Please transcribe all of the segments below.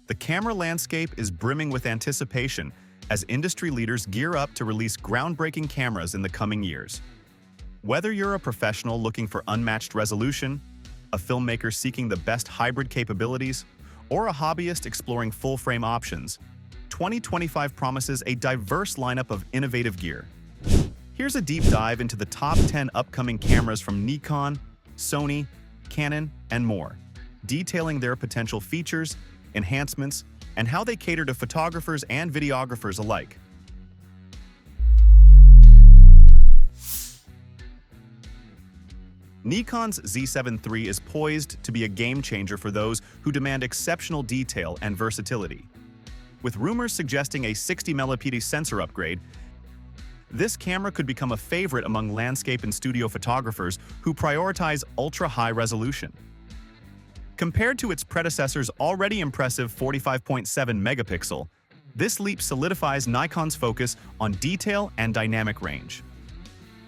The camera landscape is brimming with anticipation as industry leaders gear up to release groundbreaking cameras in the coming years. Whether you're a professional looking for unmatched resolution, a filmmaker seeking the best hybrid capabilities, or a hobbyist exploring full-frame options, 2025 promises a diverse lineup of innovative gear. Here's a deep dive into the top 10 upcoming cameras from Nikon, Sony, Canon, and more, detailing their potential features, enhancements, and how they cater to photographers and videographers alike. Nikon's Z7 III is poised to be a game-changer for those who demand exceptional detail and versatility. With rumors suggesting a 60-megapixel sensor upgrade, this camera could become a favorite among landscape and studio photographers who prioritize ultra-high resolution. Compared to its predecessor's already impressive 45.7 megapixel, this leap solidifies Nikon's focus on detail and dynamic range.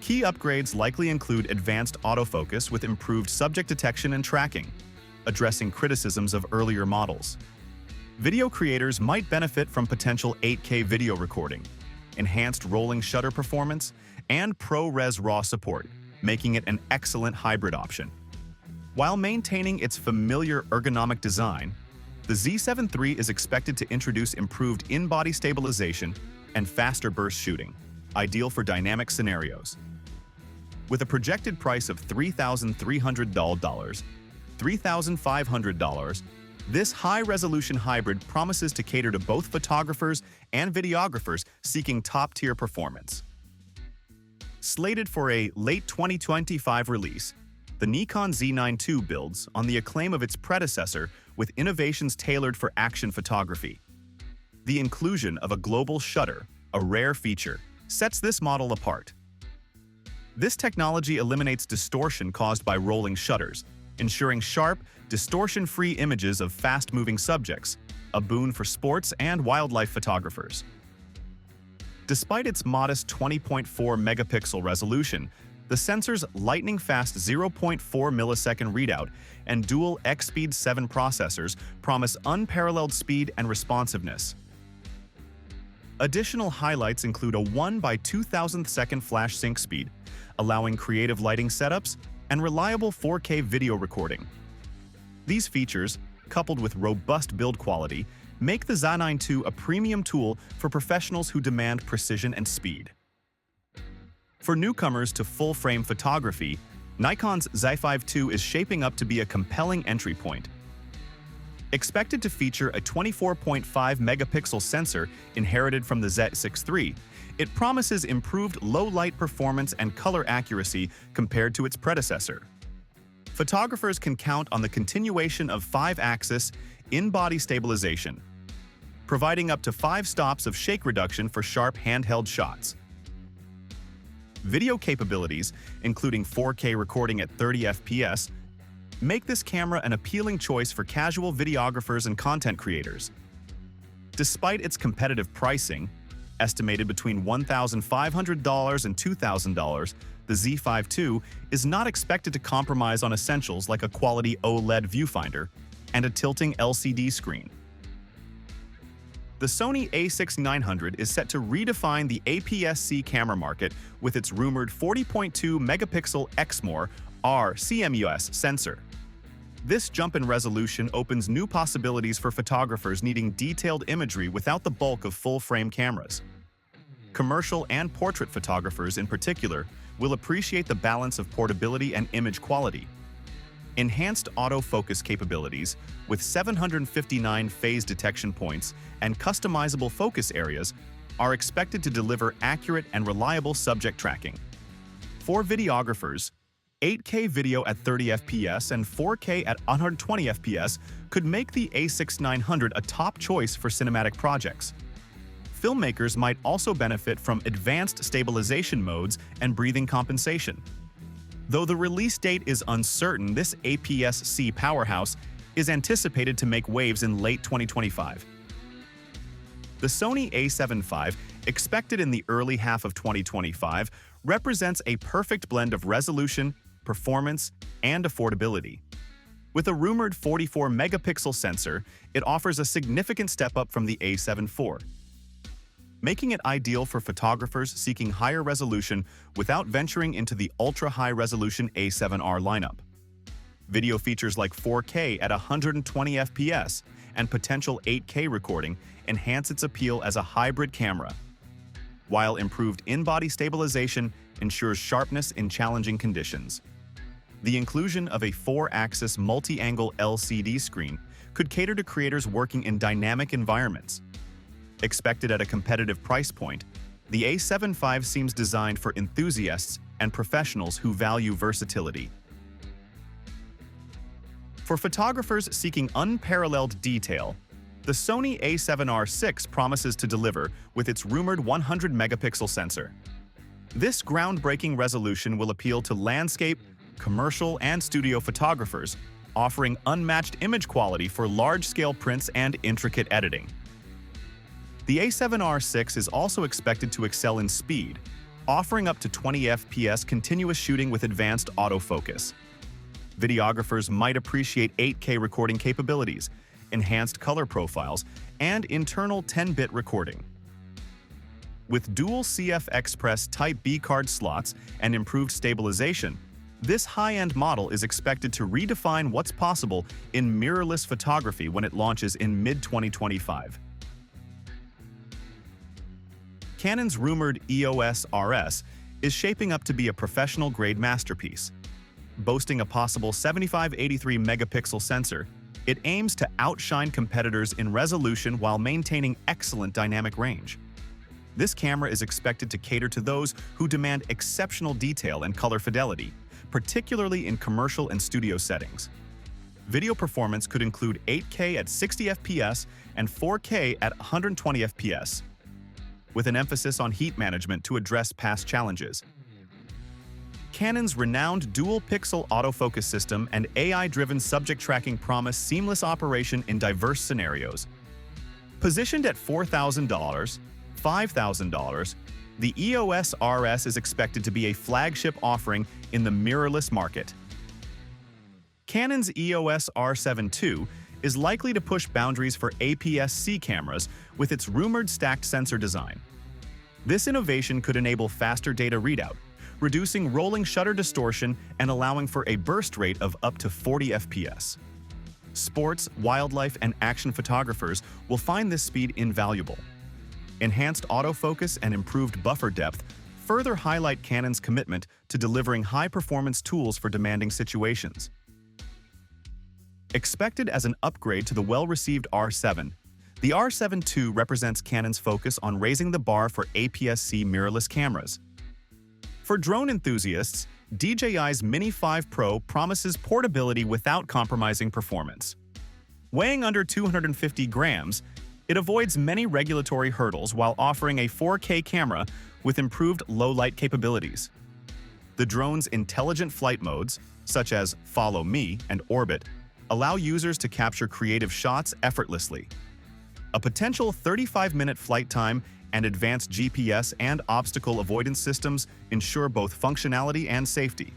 Key upgrades likely include advanced autofocus with improved subject detection and tracking, addressing criticisms of earlier models. Video creators might benefit from potential 8K video recording, enhanced rolling shutter performance, and ProRes RAW support, making it an excellent hybrid option. While maintaining its familiar ergonomic design, the Z7 III is expected to introduce improved in-body stabilization and faster burst shooting, ideal for dynamic scenarios. With a projected price of $3,300, $3,500, this high-resolution hybrid promises to cater to both photographers and videographers seeking top-tier performance. Slated for a late 2025 release, the Nikon Z9 II builds on the acclaim of its predecessor with innovations tailored for action photography. The inclusion of a global shutter, a rare feature, sets this model apart. This technology eliminates distortion caused by rolling shutters, ensuring sharp, distortion-free images of fast-moving subjects, a boon for sports and wildlife photographers. Despite its modest 20.4 megapixel resolution, the sensor's lightning-fast 0.4 millisecond readout and dual X-Speed 7 processors promise unparalleled speed and responsiveness. Additional highlights include a 1/2000th second flash sync speed, allowing creative lighting setups and reliable 4K video recording. These features, coupled with robust build quality, make the Z9 II a premium tool for professionals who demand precision and speed. For newcomers to full-frame photography, Nikon's Z5 II is shaping up to be a compelling entry point. Expected to feature a 24.5 megapixel sensor inherited from the Z6 III, it promises improved low-light performance and color accuracy compared to its predecessor. Photographers can count on the continuation of 5-axis in-body stabilization, providing up to 5 stops of shake reduction for sharp handheld shots. Video capabilities, including 4K recording at 30 FPS, make this camera an appealing choice for casual videographers and content creators. Despite its competitive pricing, estimated between $1,500 and $2,000, the Z5 II is not expected to compromise on essentials like a quality OLED viewfinder and a tilting LCD screen. The Sony A6900 is set to redefine the APS-C camera market with its rumored 40.2 megapixel Exmor R CMOS sensor. This jump in resolution opens new possibilities for photographers needing detailed imagery without the bulk of full-frame cameras. Commercial and portrait photographers in particular will appreciate the balance of portability and image quality. Enhanced autofocus capabilities with 759 phase detection points and customizable focus areas are expected to deliver accurate and reliable subject tracking. For videographers, 8K video at 30 FPS and 4K at 120 FPS could make the A6900 a top choice for cinematic projects. Filmmakers might also benefit from advanced stabilization modes and breathing compensation. Though the release date is uncertain, this APS-C powerhouse is anticipated to make waves in late 2025. The Sony A7 V, expected in the early half of 2025, represents a perfect blend of resolution, performance, and affordability. With a rumored 44-megapixel sensor, it offers a significant step up from the A7 IV, making it ideal for photographers seeking higher resolution without venturing into the ultra-high-resolution A7R lineup. Video features like 4K at 120 FPS and potential 8K recording enhance its appeal as a hybrid camera, while improved in-body stabilization ensures sharpness in challenging conditions. The inclusion of a 4-axis multi-angle LCD screen could cater to creators working in dynamic environments. Expected at a competitive price point, the A7 V seems designed for enthusiasts and professionals who value versatility. For photographers seeking unparalleled detail, the Sony A7R VI promises to deliver with its rumored 100-megapixel sensor. This groundbreaking resolution will appeal to landscape, commercial, and studio photographers, offering unmatched image quality for large-scale prints and intricate editing. The A7R VI is also expected to excel in speed, offering up to 20 FPS continuous shooting with advanced autofocus. Videographers might appreciate 8K recording capabilities, enhanced color profiles, and internal 10-bit recording. With dual CF Express Type B card slots and improved stabilization, this high-end model is expected to redefine what's possible in mirrorless photography when it launches in mid-2025. Canon's rumored EOS RS is shaping up to be a professional-grade masterpiece. Boasting a possible 75-83-megapixel sensor, it aims to outshine competitors in resolution while maintaining excellent dynamic range. This camera is expected to cater to those who demand exceptional detail and color fidelity, particularly in commercial and studio settings. Video performance could include 8K at 60 FPS and 4K at 120 FPS, with an emphasis on heat management to address past challenges. Canon's renowned dual-pixel autofocus system and AI-driven subject tracking promise seamless operation in diverse scenarios. Positioned at $4,000, $5,000, the EOS RS is expected to be a flagship offering in the mirrorless market. Canon's EOS R7 II is likely to push boundaries for APS-C cameras with its rumored stacked sensor design. This innovation could enable faster data readout, reducing rolling shutter distortion and allowing for a burst rate of up to 40 FPS. Sports, wildlife, and action photographers will find this speed invaluable. Enhanced autofocus and improved buffer depth further highlight Canon's commitment to delivering high-performance tools for demanding situations. Expected as an upgrade to the well-received R7, the R7 II represents Canon's focus on raising the bar for APS-C mirrorless cameras. For drone enthusiasts, DJI's Mini 5 Pro promises portability without compromising performance. Weighing under 250 grams, it avoids many regulatory hurdles while offering a 4K camera with improved low-light capabilities. The drone's intelligent flight modes, such as Follow Me and Orbit, allow users to capture creative shots effortlessly. A potential 35-minute flight time and advanced GPS and obstacle avoidance systems ensure both functionality and safety.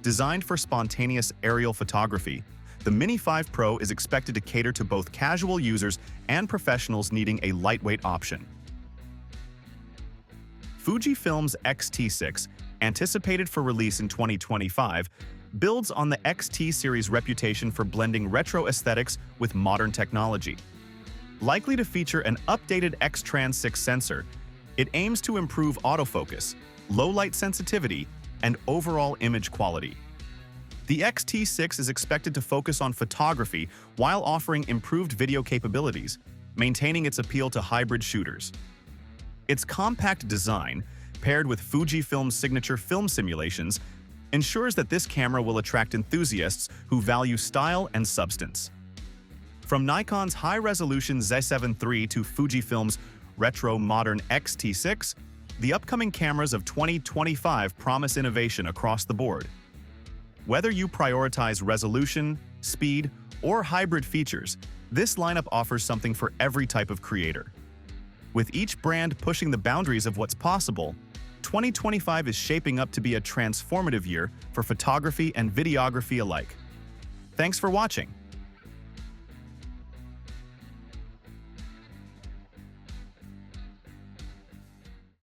Designed for spontaneous aerial photography, the Mini 5 Pro is expected to cater to both casual users and professionals needing a lightweight option. Fujifilm's X-T6, anticipated for release in 2025, builds on the X-T series' reputation for blending retro aesthetics with modern technology. Likely to feature an updated X-Trans 6 sensor, it aims to improve autofocus, low-light sensitivity, and overall image quality. The X-T6 is expected to focus on photography while offering improved video capabilities, maintaining its appeal to hybrid shooters. Its compact design, paired with Fujifilm's signature film simulations, ensures that this camera will attract enthusiasts who value style and substance. From Nikon's high-resolution Z7 III to Fujifilm's retro-modern X-T6, the upcoming cameras of 2025 promise innovation across the board. Whether you prioritize resolution, speed, or hybrid features, this lineup offers something for every type of creator. With each brand pushing the boundaries of what's possible, 2025 is shaping up to be a transformative year for photography and videography alike. Thanks for watching.